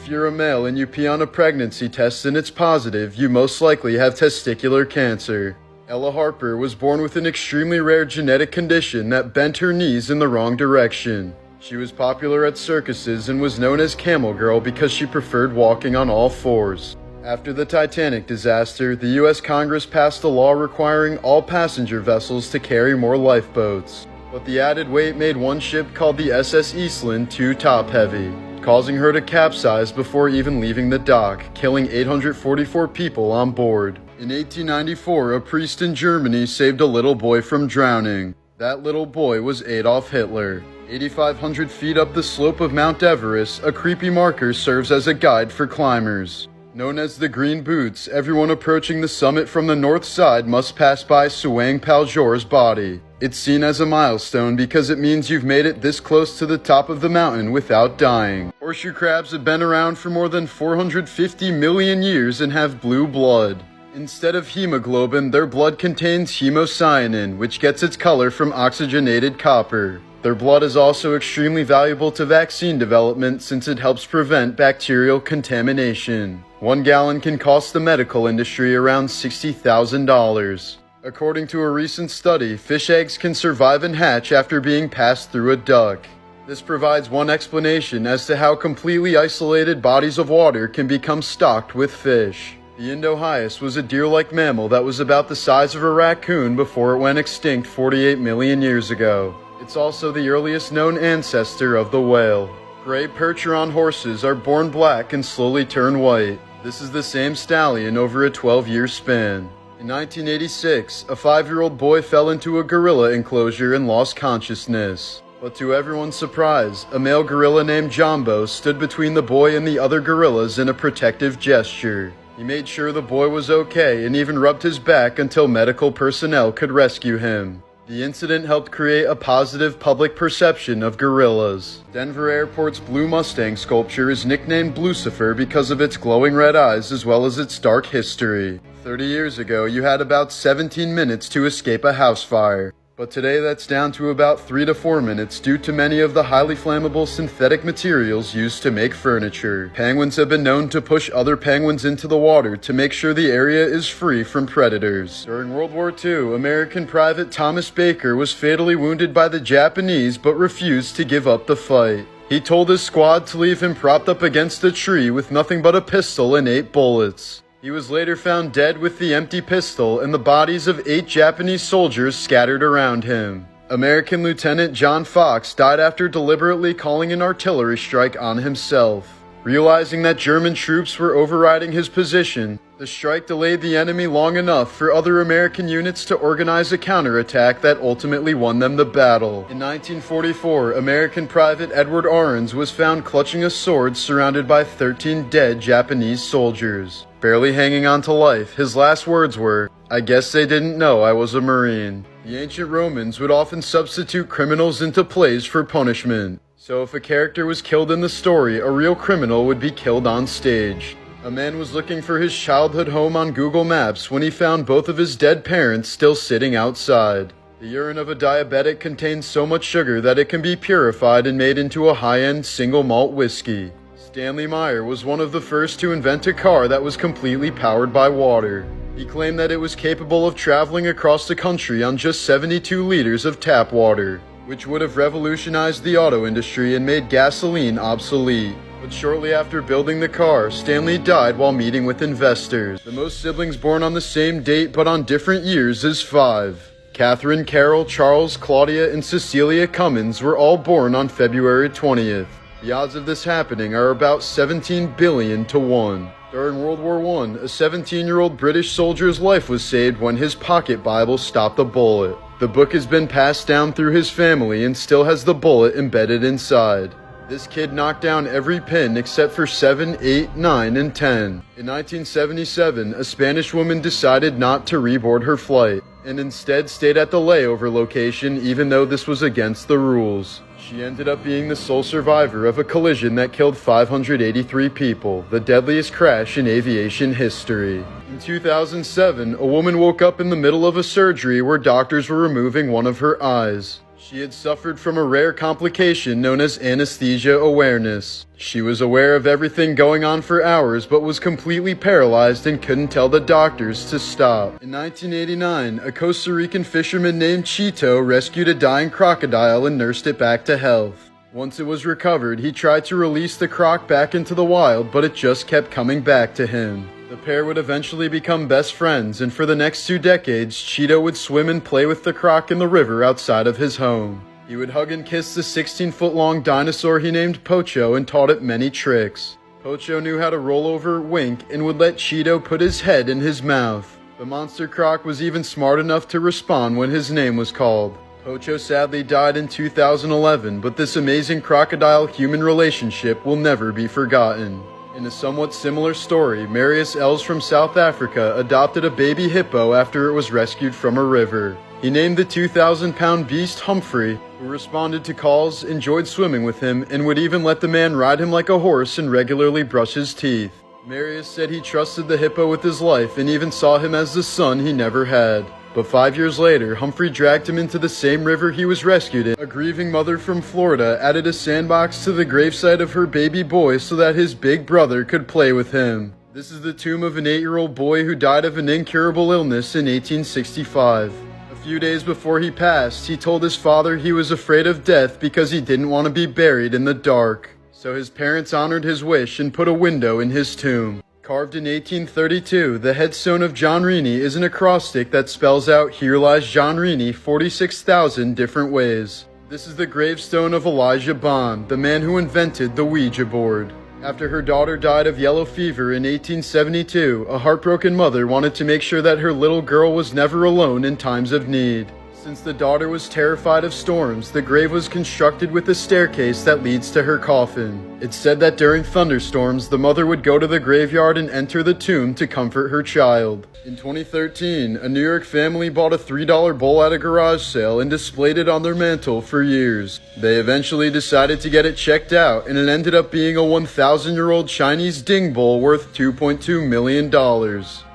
If you're a male and you pee on a pregnancy test and it's positive, you most likely have testicular cancer. Ella Harper was born with an extremely rare genetic condition that bent her knees in the wrong direction. She was popular at circuses and was known as Camel Girl because she preferred walking on all fours. After the Titanic disaster, the U.S. Congress passed a law requiring all passenger vessels to carry more lifeboats. But the added weight made one ship called the SS Eastland too top-heavy, causing her to capsize before even leaving the dock, killing 844 people on board. In 1894, a priest in Germany saved a little boy from drowning. That little boy was Adolf Hitler. 8,500 feet up the slope of Mount Everest, a creepy marker serves as a guide for climbers. Known as the Green Boots, everyone approaching the summit from the north side must pass by Suang Paljor's body. It's seen as a milestone because it means you've made it this close to the top of the mountain without dying. Horseshoe crabs have been around for more than 450 million years and have blue blood. Instead of hemoglobin, their blood contains hemocyanin, which gets its color from oxygenated copper. Their blood is also extremely valuable to vaccine development since it helps prevent bacterial contamination. 1 gallon can cost the medical industry around $60,000. According to a recent study, fish eggs can survive and hatch after being passed through a duck. This provides one explanation as to how completely isolated bodies of water can become stocked with fish. The Indo-Hyas was a deer-like mammal that was about the size of a raccoon before it went extinct 48 million years ago. It's also the earliest known ancestor of the whale. Gray Percheron horses are born black and slowly turn white. This is the same stallion over a 12-year span. In 1986, a 5-year-old boy fell into a gorilla enclosure and lost consciousness. But to everyone's surprise, a male gorilla named Jumbo stood between the boy and the other gorillas in a protective gesture. He made sure the boy was okay and even rubbed his back until medical personnel could rescue him. The incident helped create a positive public perception of gorillas. Denver Airport's Blue Mustang sculpture is nicknamed Blucifer because of its glowing red eyes as well as its dark history. 30 years ago, you had about 17 minutes to escape a house fire. But today that's down to about 3 to 4 minutes due to many of the highly flammable synthetic materials used to make furniture. Penguins have been known to push other penguins into the water to make sure the area is free from predators. During World War II, American Private Thomas Baker was fatally wounded by the Japanese but refused to give up the fight. He told his squad to leave him propped up against a tree with nothing but a pistol and 8 bullets. He was later found dead with the empty pistol and the bodies of 8 Japanese soldiers scattered around him. American Lieutenant John Fox died after deliberately calling an artillery strike on himself. Realizing that German troops were overriding his position, the strike delayed the enemy long enough for other American units to organize a counterattack that ultimately won them the battle. In 1944, American Private Edward Ahrens was found clutching a sword surrounded by 13 dead Japanese soldiers. Barely hanging on to life, his last words were, "I guess they didn't know I was a Marine." The ancient Romans would often substitute criminals into plays for punishment. So if a character was killed in the story, a real criminal would be killed on stage. A man was looking for his childhood home on Google Maps when he found both of his dead parents still sitting outside. The urine of a diabetic contains so much sugar that it can be purified and made into a high-end single malt whiskey. Stanley Meyer was one of the first to invent a car that was completely powered by water. He claimed that it was capable of traveling across the country on just 72 liters of tap water, which would have revolutionized the auto industry and made gasoline obsolete. But shortly after building the car, Stanley died while meeting with investors. The most siblings born on the same date but on different years is 5. Catherine, Carol, Charles, Claudia, and Cecilia Cummins were all born on February 20th. The odds of this happening are about 17 billion to 1. During World War I, a 17-year-old British soldier's life was saved when his pocket Bible stopped a bullet. The book has been passed down through his family and still has the bullet embedded inside. This kid knocked down every pin except for 7, 8, 9, and 10. In 1977, a Spanish woman decided not to reboard her flight, and instead stayed at the layover location even though this was against the rules. She ended up being the sole survivor of a collision that killed 583 people, the deadliest crash in aviation history. In 2007, a woman woke up in the middle of a surgery where doctors were removing one of her eyes. She had suffered from a rare complication known as anesthesia awareness. She was aware of everything going on for hours, but was completely paralyzed and couldn't tell the doctors to stop. In 1989, a Costa Rican fisherman named Chito rescued a dying crocodile and nursed it back to health. Once it was recovered, he tried to release the croc back into the wild, but it just kept coming back to him. The pair would eventually become best friends, and for the next 2 decades, Cheeto would swim and play with the croc in the river outside of his home. He would hug and kiss the 16-foot-long dinosaur he named Pocho and taught it many tricks. Pocho knew how to roll over, wink, and would let Cheeto put his head in his mouth. The monster croc was even smart enough to respond when his name was called. Pocho sadly died in 2011, but this amazing crocodile-human relationship will never be forgotten. In a somewhat similar story, Marius Els from South Africa adopted a baby hippo after it was rescued from a river. He named the 2,000-pound beast Humphrey, who responded to calls, enjoyed swimming with him, and would even let the man ride him like a horse and regularly brush his teeth. Marius said he trusted the hippo with his life and even saw him as the son he never had. But 5 years later, Humphrey dragged him into the same river he was rescued in. A grieving mother from Florida added a sandbox to the gravesite of her baby boy so that his big brother could play with him. This is the tomb of an 8-year-old boy who died of an incurable illness in 1865. A few days before he passed, he told his father he was afraid of death because he didn't want to be buried in the dark. So his parents honored his wish and put a window in his tomb. Carved in 1832, the headstone of John Rennie is an acrostic that spells out "Here lies John Rennie 46,000 different ways." This is the gravestone of Elijah Bond, the man who invented the Ouija board. After her daughter died of yellow fever in 1872, a heartbroken mother wanted to make sure that her little girl was never alone in times of need. Since the daughter was terrified of storms, the grave was constructed with a staircase that leads to her coffin. It's said that during thunderstorms, the mother would go to the graveyard and enter the tomb to comfort her child. In 2013, a New York family bought a $3 bowl at a garage sale and displayed it on their mantle for years. They eventually decided to get it checked out, and it ended up being a 1,000-year-old Chinese ding bowl worth $2.2 million.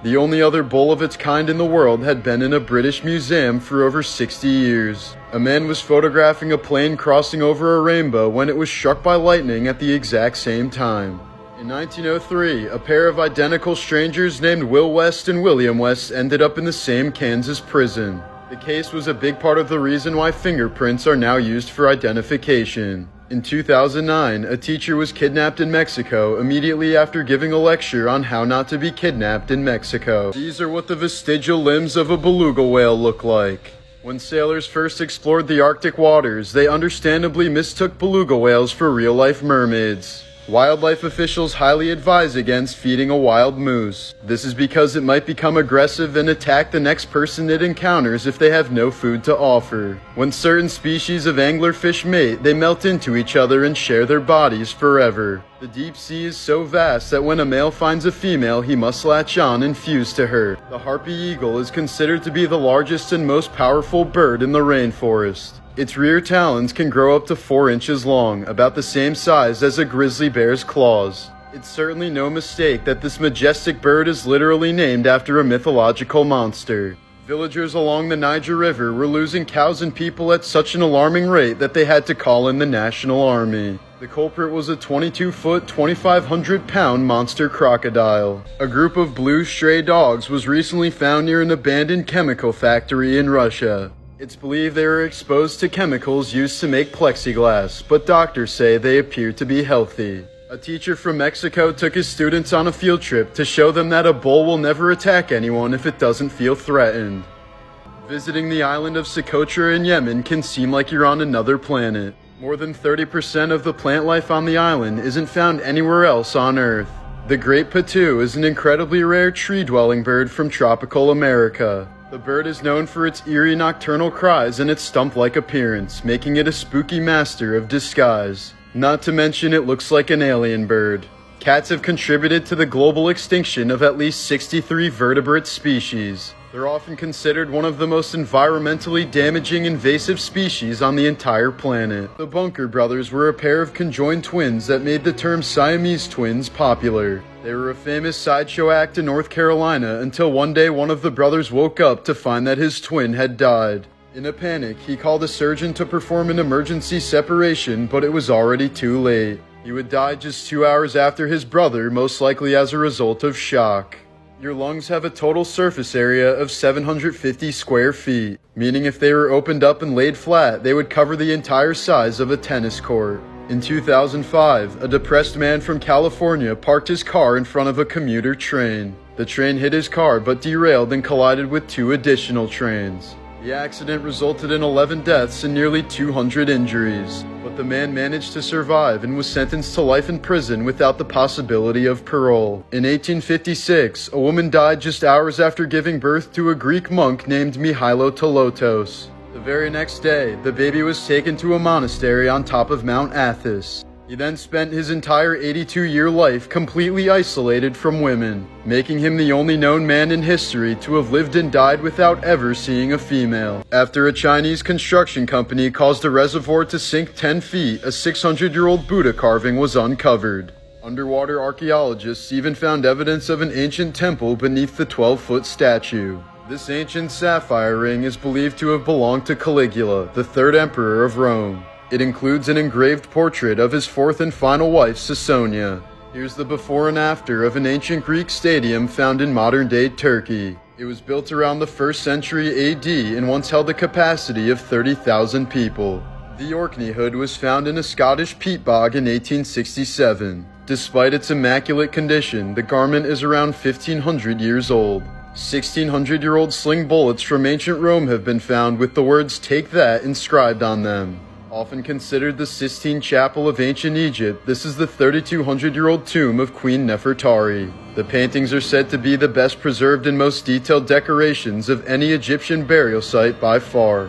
The only other bowl of its kind in the world had been in a British museum for over 60 years. A man was photographing a plane crossing over a rainbow when it was struck by lightning at the exact same time. In 1903, a pair of identical strangers named Will West and William West ended up in the same Kansas prison. The case was a big part of the reason why fingerprints are now used for identification. In 2009, a teacher was kidnapped in Mexico immediately after giving a lecture on how not to be kidnapped in Mexico. These are what the vestigial limbs of a beluga whale look like. When sailors first explored the Arctic waters, they understandably mistook beluga whales for real-life mermaids. Wildlife officials highly advise against feeding a wild moose. This is because it might become aggressive and attack the next person it encounters if they have no food to offer. When certain species of anglerfish mate, they melt into each other and share their bodies forever. The deep sea is so vast that when a male finds a female, he must latch on and fuse to her. The harpy eagle is considered to be the largest and most powerful bird in the rainforest. Its rear talons can grow up to 4 inches long, about the same size as a grizzly bear's claws. It's certainly no mistake that this majestic bird is literally named after a mythological monster. Villagers along the Niger River were losing cows and people at such an alarming rate that they had to call in the National Army. The culprit was a 22-foot, 2,500-pound monster crocodile. A group of blue stray dogs was recently found near an abandoned chemical factory in Russia. It's believed they were exposed to chemicals used to make plexiglass, but doctors say they appear to be healthy. A teacher from Mexico took his students on a field trip to show them that a bull will never attack anyone if it doesn't feel threatened. Visiting the island of Socotra in Yemen can seem like you're on another planet. More than 30% of the plant life on the island isn't found anywhere else on Earth. The great patu is an incredibly rare tree-dwelling bird from tropical America. The bird is known for its eerie nocturnal cries and its stump-like appearance, making it a spooky master of disguise. Not to mention it looks like an alien bird. Cats have contributed to the global extinction of at least 63 vertebrate species. They're often considered one of the most environmentally damaging invasive species on the entire planet. The Bunker brothers were a pair of conjoined twins that made the term Siamese twins popular. They were a famous sideshow act in North Carolina until one day one of the brothers woke up to find that his twin had died. In a panic, he called a surgeon to perform an emergency separation, but it was already too late. He would die just 2 hours after his brother, most likely as a result of shock. Your lungs have a total surface area of 750 square feet, meaning if they were opened up and laid flat, they would cover the entire size of a tennis court. In 2005, a depressed man from California parked his car in front of a commuter train. The train hit his car but derailed and collided with 2 additional trains. The accident resulted in 11 deaths and nearly 200 injuries, but the man managed to survive and was sentenced to life in prison without the possibility of parole. In 1856, a woman died just hours after giving birth to a Greek monk named Mihailo Tolotos. The very next day, the baby was taken to a monastery on top of Mount Athos. He then spent his entire 82-year life completely isolated from women, making him the only known man in history to have lived and died without ever seeing a female. After a Chinese construction company caused a reservoir to sink 10 feet, a 600-year-old Buddha carving was uncovered. Underwater archaeologists even found evidence of an ancient temple beneath the 12-foot statue. This ancient sapphire ring is believed to have belonged to Caligula, the third emperor of Rome. It includes an engraved portrait of his fourth and final wife, Caesonia. Here's the before and after of an ancient Greek stadium found in modern-day Turkey. It was built around the 1st century AD and once held a capacity of 30,000 people. The Orkney hood was found in a Scottish peat bog in 1867. Despite its immaculate condition, the garment is around 1,500 years old. 1,600-year-old sling bullets from ancient Rome have been found with the words "Take that" inscribed on them. Often considered the Sistine Chapel of ancient Egypt, this is the 3,200-year-old tomb of Queen Nefertari. The paintings are said to be the best preserved and most detailed decorations of any Egyptian burial site by far.